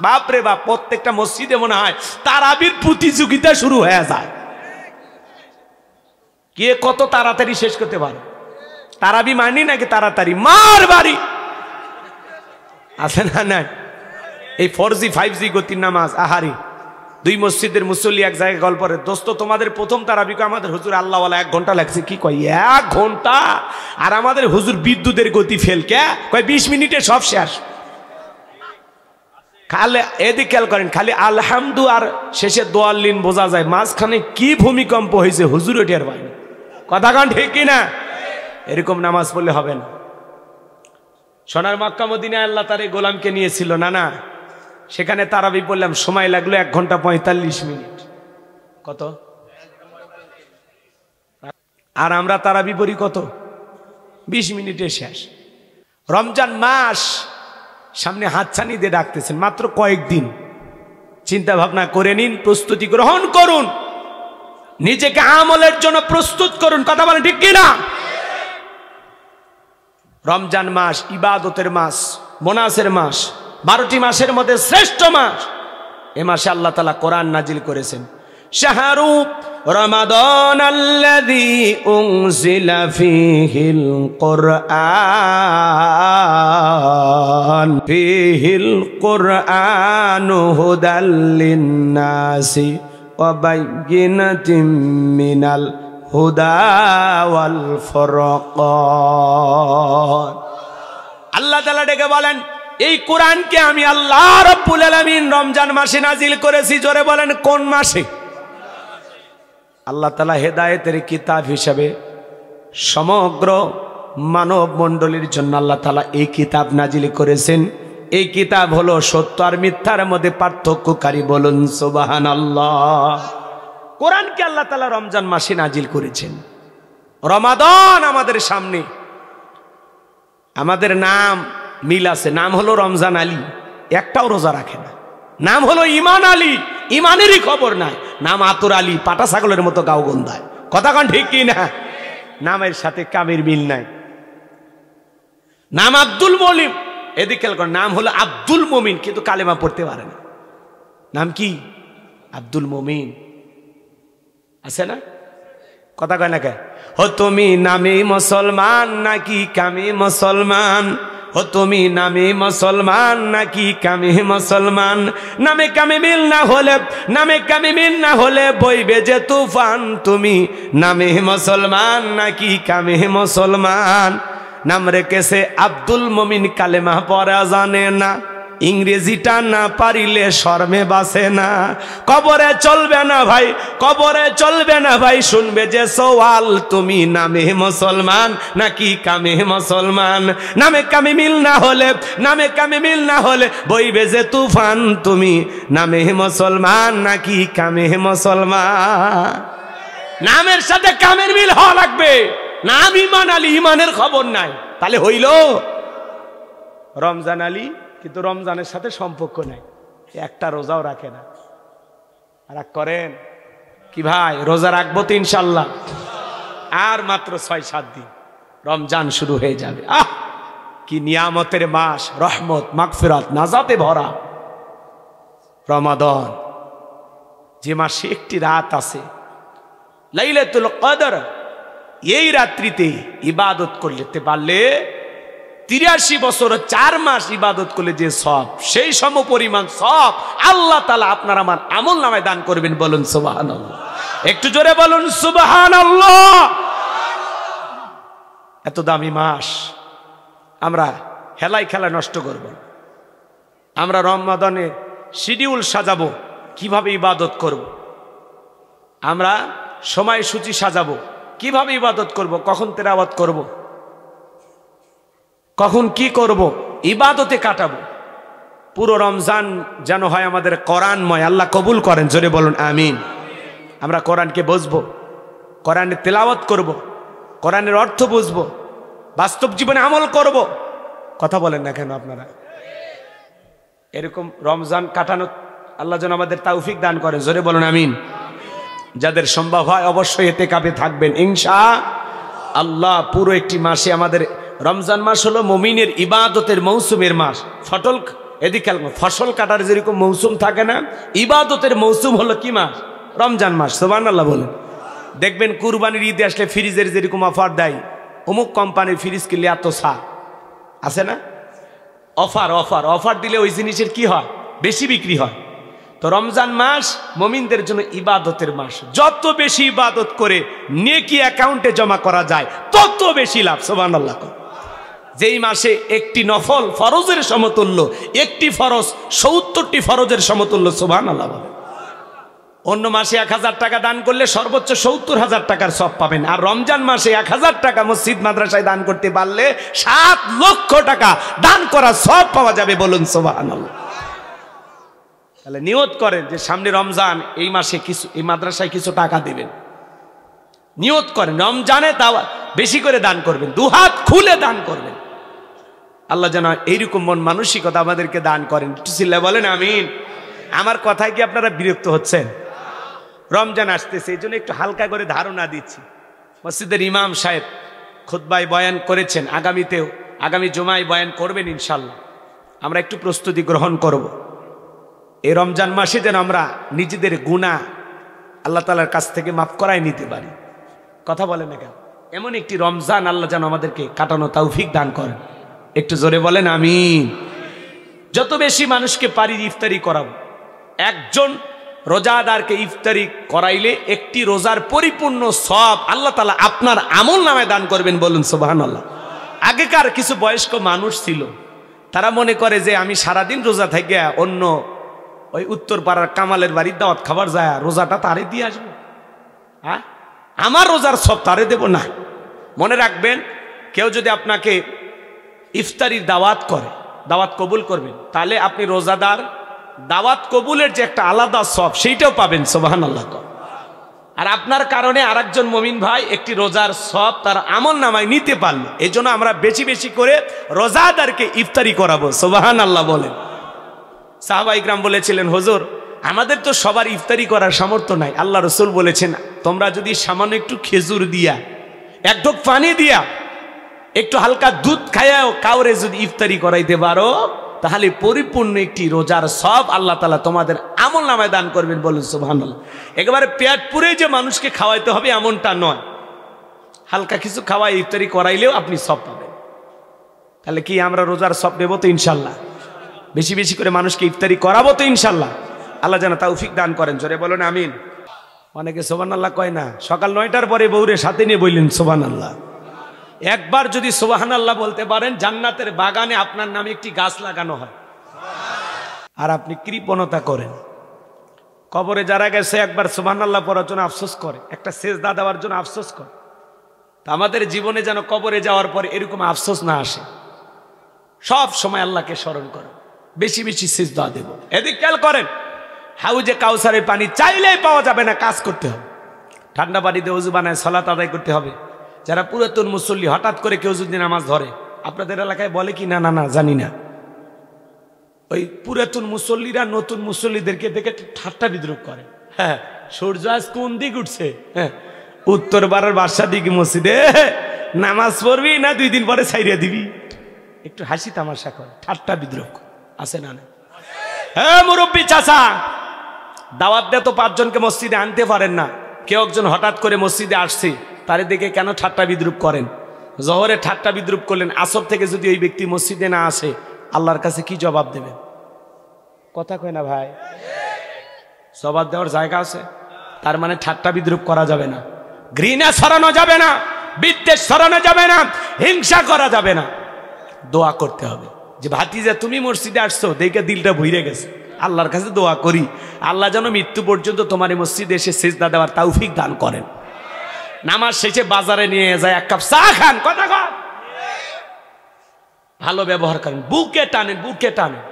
বাপরে বাপ, প্রত্যেকটা মসজিদে মনে হয় তারাবির প্রতিযোগিতা শুরু হয়ে যায়, কে কত তাড়াতাড়ি শেষ করতে পারে। তারাবি মানি নাকি তাড়াতাড়ি মার বাড়ি আছে না? নাই এই 4G 5G গতির নামাজ। আহারি, দুই মসজিদের মুসল্লি এক জায়গায় গল্প করে, দোস্ত তোমাদের প্রথম তারাবিকে আমাদের হুজুর আল্লাহওয়ালা 1 ঘন্টা লাগছে। কি কয় 1 ঘন্টা? আর আমাদের হুজুর বিদ্যুতের গতি ফেল, কে কয় 20 মিনিটে সব শেষ। খালি এদিকে খেয়াল করেন, খালি আলহামদু আর শেষে দোয়াল্লিন বোঝা যায়, মাঝখানে কি ভূমিকম্প হয়েছে হুজুর ওটার বাইরে। কথা কান ঠিক কিনা? এরকম নামাজ পড়লে হবে না। সোনার মক্কা মদিনায় আল্লাহ তার এই গোলামকে নিয়েছিল, না সেখানে তারাবি পড়লাম, সময় লাগলো 1 ঘন্টা 45 মিনিট। কত? আর আমরা তারাবি পড়ি কত? 20 মিনিটে শেষ। রমজান মাস সামনে হাতছানি দিয়ে ডাকতেছেন, মাত্র কয়েকদিন। চিন্তা ভাবনা করে নিন, প্রস্তুতি গ্রহণ করুন, নিজেকে আমলের জন্য প্রস্তুত করুন। কথা বলেন ঠিক কিনা? রমজান মাস ইবাদতের মাস, মোনাসের মাস, 12টি মাসের মধ্যে শ্রেষ্ঠ মাস। এ মাসে আল্লাহ তাআলা কোরআন নাজিল করেছেন। শাহরু রমাদান আল্লাযী উনজিলা ফীহিল কুরআনু হুদাল লিন-নাসি ওয়া বায়্যিনাতিম মিনাল হুদা ওয়াল ফুরকান। আল্লাহ তাআলা ডেকে বলেন, এই কোরআনকে আমি আল্লাহ রাব্বুল আলামিন রমজান মাসে নাজিল করেছি। জোরে বলেন কোন মাসে? আল্লাহ তাআলা হেদায়েতের কিতাব হিসেবে সমগ্র মানব মণ্ডলীর জন্য আল্লাহ তাআলা এই কিতাব নাজিল করেছেন। এই কিতাব হলো সত্য আর মিথ্যার মধ্যে পার্থক্যকারী। বলুন সুবহানাল্লাহ। কোরআনকে আল্লাহ তাআলা রমজান মাসে নাজিল করেছেন। রমাদান আমাদের সামনে, আমাদের নাম মিল আছে, নাম হলো রমজান আলী, একটাও রোজা রাখে না। নাম হলো ইমান আলী, ইমানেরই খবর নাই। নাম আতর আলী, পাটা ছাগলের মতো গাও গন্ধায়। কথা কন ঠিক কি না? নামের সাথে কামের মিল নাই। নাম আব্দুল মলিম, এদিকে নাম হলো আব্দুল মমিন, কিন্তু কালেমা পড়তে পারে না। নাম কি? আব্দুল মমিন। আছে না? কথা কয় না কে? ও তুমি নামে মুসলমান নাকি কামে মুসলমান? ও তুমি নামে মুসলমান নাকি কামে মুসলমান? নামে কামে মিল না হলে, নামে কামে মিল না হলে বইবে যে তুফান। তুমি নামে মুসলমান নাকি কামে মুসলমান? নাম রেখেছে আব্দুল মমিন, কালেমা পড়া জানে না, ইংরেজিটা না পারিলে শর্মে বাসে না। কবরে চলবে না ভাই, কবরে চলবে না ভাই, শুনবে যে সওয়াল। তুমি নামে মুসলমান নাকি কামে মুসলমান? নামে কামে মিল না হলে, নামে কামে মিল না হলে বইবে যে তুফান। তুমি নামে মুসলমান নাকি কামে মুসলমান? নামের সাথে কামের মিল হওয়া লাগবে। নাম ইমান আলী, ইমানের খবর নাই, তাহলে হইল রমজান আলী, কিন্তু রমজানের সাথে সম্পর্ক নাই, একটা রোজাও রাখে না। রাগ করেন কি ভাই? রোজা রাখবো তো ইনশাল্লাহ। আর মাত্র 6-7 দিন রমজান শুরু হয়ে যাবে। কি নিয়ামতের মাস, রহমত, মাগফিরাত, নাজাতে ভরা রমাদান, যে মাসে একটি রাত আছে লাইলাতুল কদর। এই রাত্রিতে ইবাদত করতে পারলে 83 বছর 4 মাস ইবাদত করলে যে সব, সেই সম পরিমাণ সব আল্লাহ তাআলা আপনার আমার আমল নামায় দান করবেন। বলুন সুবহানাল্লাহ। একটু জোরে বলুন সুবহানাল্লাহ। এত দামি মাস আমরা হেলাই খেলা নষ্ট করব। আমরা রমাদানে শিডিউল সাজাবো, কিভাবে ইবাদত করব। আমরা সময়সূচি সাজাবো, কিভাবে ইবাদত করব, কখন তেলাওয়াত করব, কখন কি করব, ইবাদতে কাটাবো। পুরো রমজান যেন হয় আমাদের কোরআনময়। আল্লাহ কবুল করেন, জোরে বলুন আমিন। আমরা কোরআনকে বুঝবো, কোরআনের তেলাওয়াত করব, কোরআনের অর্থ বুঝবো, বাস্তব জীবনে আমল করব। কথা বলেন না কেন আপনারা? এরকম রমজান কাটানো আল্লাহ যেন আমাদের তৌফিক দান করেন, জোরে বলুন আমিন। যাদের সম্ভব হয় অবশ্যই ইতিকাফে থাকবেন ইনশাআল্লাহ। পুরো একটি মাসে আমাদের রমজান মাস হলো মুমিনের ইবাদতের মৌসুমের মাস। এদিকে ফসল কাটার যেরকম মৌসুম থাকে না, ইবাদতের মৌসুম হলো কি মাস? রমজান মাস। সুবহানাল্লাহ বলেন। দেখবেন কুরবানির ঈদে আসলে ফ্রিজের যেরকম অফার দেয়, অমুক কোম্পানির ফ্রিজ কিনলে এত ছাড় আছে না, অফার অফার অফার দিলে ওই জিনিসের কি হয়? বেশি বিক্রি হয়। তো রমজান মাস মুমিনদের জন্য ইবাদতের মাস। যত বেশি ইবাদত করে নেকি অ্যাকাউন্টে জমা করা যায় তত বেশি লাভ। সুবহানাল্লাহ। যেই মাসে একটি নফল ফরজের সমতুল্য, একটি ফরজ ৭০টি ফরজের সমতুল্য। সুবহানাল্লাহ। অন্য মাসে ১,০০০ টাকা দান করলে সর্বোচ্চ ৭০,০০০ টাকার সব পাবেন, আর রমজান মাসে ১,০০০ টাকা মসজিদ মাদ্রাসায় দান করতে পারলে ৭ লক্ষ টাকা দান করা সব পাওয়া যাবে। বলুন সুবহানাল্লাহ। তাহলে নিয়ত করেন যে সামনে রমজান, এই মাসে কিছু এই মাদ্রাসায় কিছু টাকা দিবেন। নিয়ত করেন রমজানে তা বেশি করে দান করবেন, দুহাত খুলে দান করবেন। আল্লাহ যেন এইরকম মন মানসিকতা আমাদেরকে দান করেন। একটু চিল্লায় বলেন আমিন। আমার কথায় কি আপনারা বিরক্ত হচ্ছেন? রমজান আসতেছে, এই জন্য একটু হালকা করে ধারণা দিচ্ছি। মসজিদের ইমাম সাহেব খুতবায় বয়ান করেছেন, আগামী জুমায় বয়ান করবেন ইনশাল্লাহ। আমরা একটু প্রস্তুতি গ্রহণ করব। এই রমজান মাসে যেন আমরা নিজেদের গুনাহ আল্লাহ তাআলার কাছ থেকে মাফ করাই নিতে পারি। কথা বলেন না কেন? এমন একটি রমজান আল্লাহ যেন আমাদেরকে কাটানো তৌফিক দান করেন। একটু জোরে বলেন আমিন। যত বেশি মানুষকে পারি ইফতারি করাবো। একজন রোজাদারকে ইফতারি করাইলে একটি রোজার পরিপূর্ণ সওয়াব আল্লাহ তাআলা আপনার আমল নামায় দান করবেন। বলুন সুবহানাল্লাহ। আগেকার কিছু বয়স্ক মানুষ ছিল, তারা মনে করে যে আমি সারাদিন রোজা থেকে অন্য ওই উত্তর পাড়ার কামালের বাড়ির দাওয়াত খাবার যায়, রোজাটা তারে দিয়ে আসবো, হ্যাঁ আমার রোজার সব তারে দেব না। মনে রাখবেন, কেউ যদি আপনাকে ইফতারির দাওয়াত করে, দাওয়াত কবুল করবেন, তাহলে আপনি রোজাদার দাওয়াত কবুলের যে একটা আলাদা সব সেইটাও পাবেন। সুবহানাল্লাহ। আর আপনার কারণে আরেকজন মুমিন ভাই একটি রোজার সব তার আমল নামায় নিতে পারল। এই জন্য আমরা বেশি বেশি করে রোজাদারকে ইফতারি করাবো। সুবহানাল্লাহ বলেন। সাহাবা ইকরাম বলেছিলেন, হুজুর আমাদের তো সবার ইফতারি করার সামর্থ্য নাই। আল্লাহ রাসূল বলেছেন, তোমরা যদি সামান্য একটু খেজুর দিয়া, এক ঢোক পানি দিয়া, একটু হালকা দুধ খায়াও কাউরে যদি ইফতারি করাইতে পারো, তাহলে পরিপূর্ণ একটি রোজার সব আল্লাহ তাআলা তোমাদের আমল নামায় দান করবেন। বলুন সুবহানাল্লাহ। একেবারে পেট পুরে যে মানুষকে খাওয়াইতে হবে এমনটা নয়, হালকা কিছু খাওয়াই ইফতারি করাইলেও আপনি সব পাবেন। তাহলে কি আমরা রোজার সব নেব তো ইনশাল্লাহ? বেশি বেশি করে মানুষকে ইফতারি করাবো তো ইনশাল্লাহ। আল্লাহ যেন তৌফিক দান করেন। জোরে বলেন আমিন। অনেকে সুবহানাল্লাহ কয় না, সকাল 9টার পরে বউরে সাথে নিয়ে বললেন সুবহানাল্লাহ। একবার যদি সুবহানাল্লাহ বলতে পারেন, জান্নাতের বাগানে আপনার নামে একটি গাছ লাগানো হয়। আর আপনি কৃপণতা করেন। কবরে যারা গেছে একবার সুবহানাল্লাহ পড়ার জন্য আফসোস করে, একটা সেজদা দেওয়ার জন্য আফসোস করে। তা আমাদের জীবনে যেন কবরে যাওয়ার পরে এরকম আফসোস না আসে। সব সময় আল্লাহকে স্মরণ করেন, বেশি বেশি সিজদা দেব। এদিক খেয়াল করেন, হাউজে কাউসারের পানি চাইলেই পাওয়া যাবে না, কাজ করতে হবে। ঠান্ডা পানিতে ওযু বানায় সালাত আদায় করতে হবে। যারা পুরাতন মুসল্লি, হঠাৎ করে কেউ যদি নামাজ ধরে, আপনাদের এলাকায় বলে কি না না না জানি না, ওই পুরাতন মুসল্লিরা নতুন মুসল্লিদেরকে দেখে ঠাট্টা বিদ্রুপ করে। হ্যাঁ, সূর্য আজ কোন দিক উঠছে? হ্যাঁ, উত্তর পাড়ার বাদশা দিকে মসজিদে নামাজ পড়বি না 2 দিন পরে ছাইড়িয়া দিবি? একটু হাসি তামাশা করে, ঠাট্টা বিদ্রুপ আছে না? হ্যাঁ মুরব্বী চাচা, দাওয়াত দিয়ে তো 5 জনকে মসজিদে আনতে পারেন না। কেউ একজন হঠাৎ করে মসজিদে আসছে, তারে দেখে কেন ঠাট্টা বিদ্রুপ করেন? জোহরে ঠাট্টা বিদ্রুপ করলেন, আসর থেকে যদি ওই ব্যক্তি মসজিদে না আসে, আল্লাহর কাছে কি জবাব দেবেন? কথা কয় না ভাই? জবাব দেওয়ার জায়গা আছে? তার মানে ঠাট্টা বিদ্রুপ করা যাবে না, ঘৃণা ছড়ানো যাবে না, বিদ্বেষ ছড়ানো যাবে না, হিংসা করা যাবে না। দোয়া করতে হবে যে ভাতিজা তুমি মসজিদে আসছো দেখে দিলটা ভইরে গেছে, আল্লাহর কাছে দোয়া করি আল্লাহ যেন মৃত্যু পর্যন্ত তোমার মসজিদে এসে সিজদা দেওয়ার তৌফিক দান করেন। নামাজ শেষে বাজারে নিয়ে যায় 1 কাপ চা খান, কথা কন, ভালো ব্যবহার করেন, বুকে টানেন, বুকে টানেন,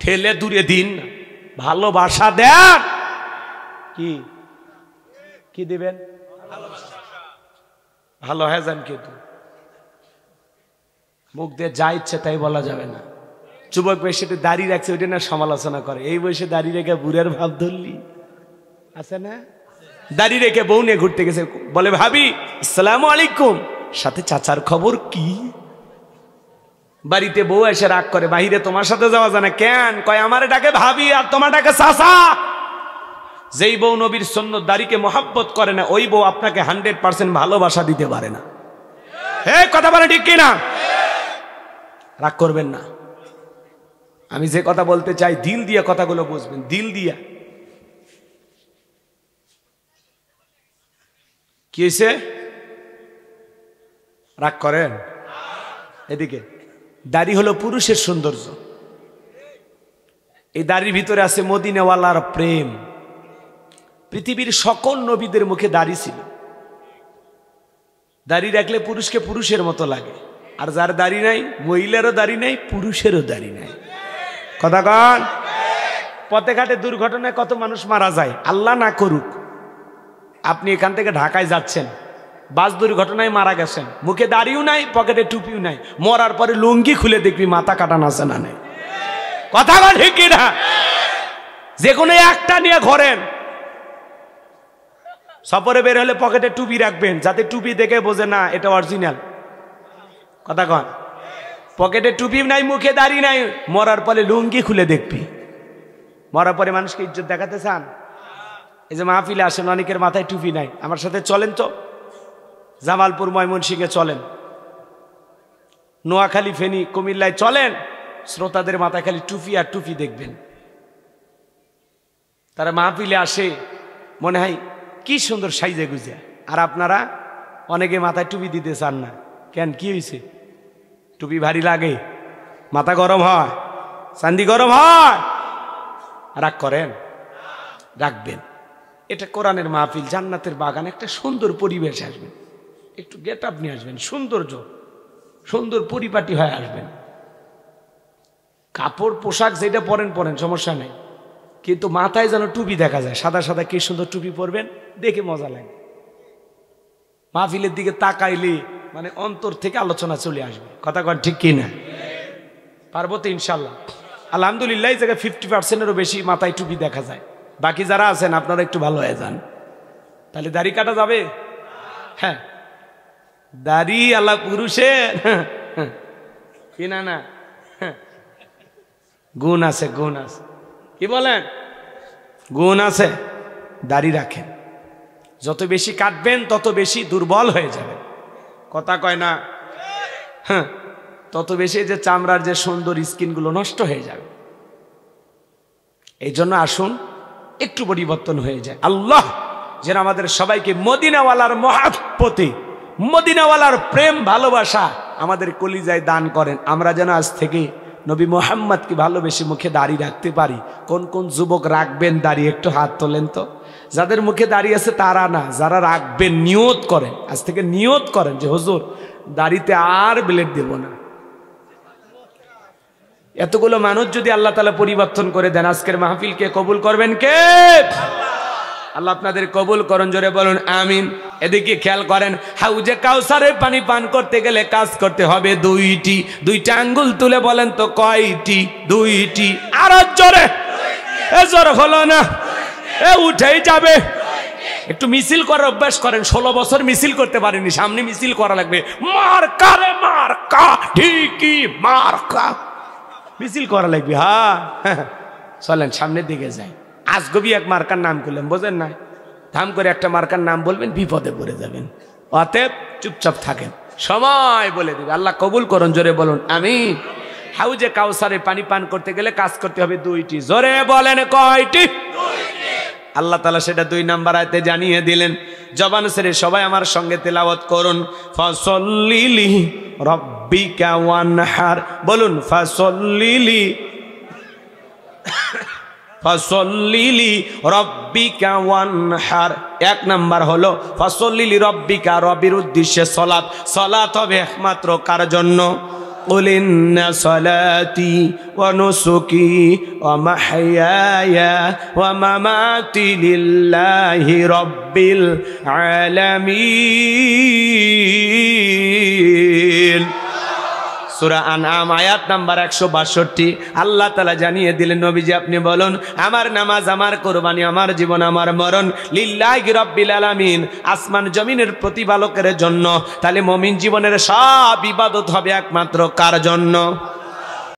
ঠেলে দূরে দিন না, ভালোবাসা দেন। কি কি দিবেন? ভালো হয়ে যান, কিন্তু মুখ দিয়ে যা ইচ্ছে তাই বলা যাবে না। যুবক বয়সে দাড়ি রাখছে, ওইটা না সমালোচনা করে, এই বয়সে দাড়ি রেখে বুড়ার ভাব ধরলি আছে না? দাড়ি রেখে বউ নিয়ে ঘুরতে গেছে, বলে ভাবি আসসালামু আলাইকুম, সাথে চাচার খবর কি? বাড়িতে বউ এসে রাগ করে, বাহিরে তোমার সাথে যাওয়া যায় না কেন? কয় আমারে ডাকে ভাবি আর তোমার ডাকে চাচা। যেই বউ নবীর সুন্নত দাড়িকে মহব্বত করে না, ওই বউ আপনাকে 100% ভালোবাসা দিতে পারে না। কথা বলে ঠিক কিনা? রাগ করবেন না। আমি যে কথা বলতে চাই দিল দিয়া কথাগুলো বুঝবেন, দিল দিয়া। কি হয়েছে? রাগ করেন? এদিকে দাড়ি হলো পুরুষের সৌন্দর্য। এই দাড়ির ভিতরে আছে মদিনাওয়ালার প্রেম। পৃথিবীর সকল নবীদের মুখে দাড়ি ছিল। দাড়ি রাখলে পুরুষকে পুরুষের মতো লাগে। আর যার দাড়ি নাই, মহিলারও দাড়ি নাই, পুরুষেরও দাড়ি নাই। কথা কন? পথে ঘাটে দুর্ঘটনায় কত মানুষ মারা যায়, আল্লাহ না করুক। আপনি এখান থেকে ঢাকায় যাচ্ছেন, বাস দুর্ঘটনায় মারা গেছেন, মুখে দাড়িও নাই, পকেটে টুপিও নাই, মরার পরে লুঙ্গি খুলে দেখবি মাথা কাটানো আছে না নেই। কথা বল ঠিক কিনা? যে কোনো একটা নিয়ে ঘোরেন। সফরে বের হলে পকেটে টুপি রাখবেন, যাতে টুপি দেখে বোঝে না এটা অরিজিনাল। কথা কন? পকেটে টুপি নাই, মুখে দাড়ি নাই, মরার পরে লুঙ্গি খুলে দেখবি। মরার পরে মানুষকে ইজ্জত দেখাতে চান? এই যে মাহফিলে আসেন, অনেকের মাথায় টুপি নাই। আমার সাথে চলেন তো, জামালপুর ময়মনসিংহে চলেন, নোয়াখালী ফেনী কুমিল্লায় চলেন, শ্রোতাদের মাথায় খালি টুপি আর টুপি দেখবেন। তারা মাহফিলে আসে, মনে হয় কি সুন্দর সাইজে গুজে। আর আপনারা অনেকে মাথায় টুপি দিতে চান না কেন? কি হয়েছে? টুপি ভারী লাগে, মাথা গরম হয়, চান্দি গরম হয়। রাগ করেন? রাখবেন। এটা কোরআনের মাহফিল, জান্নাতের বাগান, একটা সুন্দর পরিবেশ আসবেন, একটু গেট আপ নিয়ে আসবেন, সৌন্দর্য, সুন্দর পরিপাটি হয়ে আসবেন। কাপড় পোশাক যেটা পরেন পরেন, সমস্যা নেই, কিন্তু মাথায় যেন টুপি দেখা যায়, সাদা সাদা কি সুন্দর টুপি পরবেন, দেখে মজা লাগে। মাহফিলের দিকে তাকাইলে মানে অন্তর থেকে আলোচনা চলে আসবে। কথা কন ঠিক কিনা? পারবো তো ইনশাল্লাহ। আলহামদুলিল্লাহ, এই জায়গায় 50%-এরও বেশি মাথায় টুপি দেখা যায়। বাকি যারা আছেন আপনারা একটু ভালো হয়ে যান, তাহলে দাড়ি কাটা যাবে। হ্যাঁ, দাড়ি আল্লাহ পুরুষের কিনা না, গুণ আছে, গুণ আছে। কি বলেন? গুণ আছে। দাড়ি রাখেন, যত বেশি কাটবেন তত বেশি দুর্বল হয়ে যাবেন। কথা কয় না? হ্যাঁ, তত বেশি যে চামড়ার যে সুন্দর স্কিনগুলো নষ্ট হয়ে যাবে। এই জন্য আসুন একটু পরিবর্তন হয়ে যায়। আল্লাহ যেন আমাদের সবাইকে মদিনাওয়ালার মহাব্বতে, মদিনাওয়ালার প্রেম ভালোবাসা আমাদের কলিজায় দান করেন। আমরা যেন আজ থেকে নবী মোহাম্মদকে ভালোবেসে মুখে দাড়ি রাখতে পারি। কোন কোন যুবক রাখবেন দাড়ি? একটু হাত তোলেন তো। যাদের মুখে দাড়ি আছে তারা না, যারা রাখবেন নিয়ত করেন, আজ থেকে নিয়ত করেন যে হুজুর দাড়িতে আর ব্লেড দেব না। এতগুলো মানুষ যদি আল্লাহ তাআলা পরিবর্তন করে দেন, আজকের মাহফিলকে কবুল করবেন কে? আল্লাহ আপনাদের কবুল করুন, জোরে বলুন আমিন। এদিকে খেয়াল করেন, হাউজে কাউসারের পানি পান করতে গেলে কাজ করতে হবে দুইটি। দুইটা আঙ্গুল তুলে বলেন তো কয়টি? দুইটি। আরো জোরে। এ জোর হলো না, এ উঠেই যাবে। একটু মিছিল করার অভ্যাস করেন। 16 বছর মিছিল করতে পারেনি, সামনে মিছিল করা লাগবে। মার্কা রে মার্কা, ঠিকই মার্কা, মিছিল করা লাগবে। হ্যাঁ, চলেন সামনের দিকে যাই। আজগবি এক মার্কার নাম করলাম, বোঝেন না? ধাম করে একটা মার্কার নাম বলবেন, বিপদে পড়ে যাবেন। অতএব চুপচাপ থাকেন, সময় বলে দিবে। আল্লাহ কবুল করুন, জোরে বলুন আমিন। হাউজে কাউসারে পানি পান করতে গেলে কাজ করতে হবে দুইটি। জোরে বলেন কয়টি? আল্লাহ তাআলা সেটা 2 নাম্বার আয়াতে জানিয়ে দিলেন। জবান ছেড়ে সবাই আমার সঙ্গে তেলাওয়াত করুন। ফাসল্লিলি রাব্বিকা ওয়ানহার, বলুন ফাসল্লিলি, ফাসল্লিলি রাব্বিকা ওয়ানহার। 1 নাম্বার হলো ফাসল্লিলি রাব্বিকা, রবের উদ্দেশ্যে সালাত। সালাত হবে একমাত্র কার জন্য? قل إن صلاتي ونسكي ومحياي ومماتي لله رب العالمين সূরা আনআম আয়াত নাম্বার 162 আল্লাহ তাআলা জানিয়ে দিলেন নবীজি আপনি বলুন আমার নামাজ আমার কুরবানি আমার জীবন আমার মরণ লিল্লাহি রাব্বিল আলামিন আসমান জমিনের প্রতিপালকের জন্য। তাহলে মুমিন জীবনের সব ইবাদত হবে একমাত্র কার জন্য?